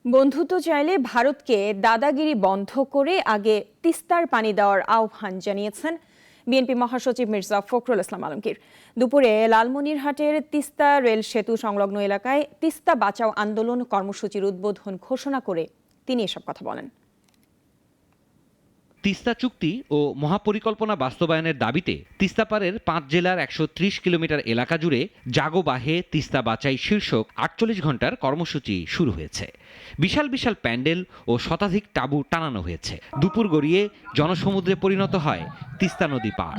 বন্ধুত্ব চাইলে ভারতকে দাদাগিরি বন্ধ করে আগে তিস্তার পানি দেওয়ার আহ্বান জানিয়েছেন বিএনপি মহাসচিব মির্জা ফখরুল ইসলাম আলমগীর। দুপুরে লালমনিরহাটের তিস্তা রেল সেতু সংলগ্ন এলাকায় তিস্তা বাঁচাও আন্দোলন কর্মসূচির উদ্বোধন ঘোষণা করে তিনি এসব কথা বলেন। তিস্তা চুক্তি ও মহাপরিকল্পনা বাস্তবায়নের দাবিতে তিস্তাপাড়ের ৫ জেলার ১৩০ কিলোমিটার এলাকা জুড়ে জাগো বাহে তিস্তা বাঁচাই শীর্ষক ৪৮ ঘন্টার কর্মসূচি শুরু হয়েছে। বিশাল বিশাল প্যান্ডেল ও শতাধিক তাঁবু টানানো হয়েছে। দুপুর গড়িয়ে জনসমুদ্রে পরিণত হয় তিস্তা নদী পার।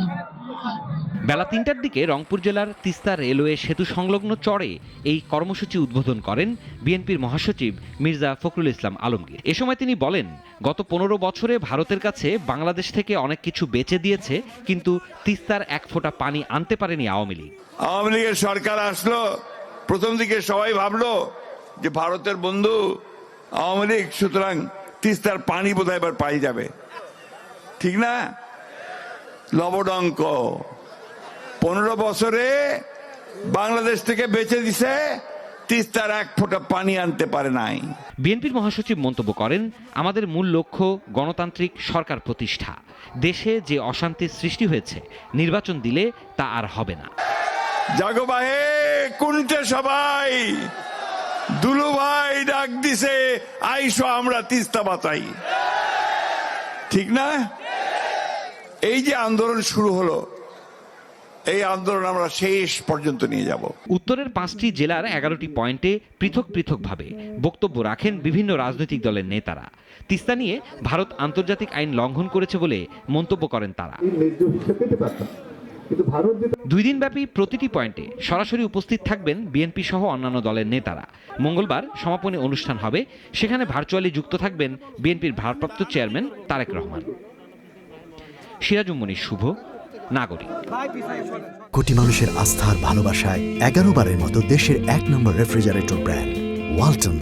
বেলা ৩টার দিকে রংপুর জেলার তিস্তা রেলওয়ে সেতু সংলগ্ন চরে এই কর্মসূচি উদ্বোধন করেন বিএনপির মহাসচিব মির্জা ফখরুল ইসলাম আলমগীর। এ সময় তিনি বলেন, গত ১৫ বছরে ভারতের কাছে বাংলাদেশ থেকে অনেক কিছু বেচে দিয়েছে, কিন্তু তিস্তার এক ফোঁটা পানি আনতে পারেনি আওয়ামী লীগ। আওয়ামী লীগের সরকার আসলো, প্রথম দিকে সবাই ভাবলো যে ভারতের বন্ধু আওয়ামী লীগ, সুতরাং তিস্তার পানি বোধহয় এবার পাই যাবে। ঠিক না? লবডঙ্ক ১৫ বছরে বাংলাদেশ থেকে বেচে দিছে, তিস্তার এক ফোঁটা পানি আনতে পারে নাই। বিএনপির মহাসচিব মন্তব্য করেন, আমাদের মূল লক্ষ্য গণতান্ত্রিক সরকার প্রতিষ্ঠা। দেশে যে অশান্তির সৃষ্টি হয়েছে, নির্বাচন দিলে তা আর হবে না। জাগো বাহে কোনটা সবাই দুলু ভাই ডাক দিছে, আইসো আমরা তিস্তা বাঁচাই। ঠিক না? এই যে আন্দোলন শুরু হলো, এই আন্দোলন আমরা শেষ পর্যন্ত নিয়ে যাব। উত্তরের ৫টি জেলার ১১টি পয়েন্টে পৃথক পৃথকভাবে বক্তব্য রাখেন বিভিন্ন রাজনৈতিক দলের নেতারা। তিস্তা নিয়ে ভারত আন্তর্জাতিক আইন লঙ্ঘন করেছে বলে মন্তব্য করেন তারা। ২ দিনব্যাপী প্রতিটি পয়েন্টে সরাসরি উপস্থিত থাকবেন বিএনপি সহ অন্যান্য দলের নেতারা। মঙ্গলবার সমাপনী অনুষ্ঠান হবে, সেখানে ভার্চুয়ালি যুক্ত থাকবেন বিএনপির ভারপ্রাপ্ত চেয়ারম্যান তারেক রহমান। সিরাজুম মনির শুভ, নাগরিক। কোটি মানুষের আস্থার ভালোবাসায় 11 বারের মতো দেশের ১ নম্বর রেফ্রিজারেটর ব্র্যান্ড ওয়ালটন।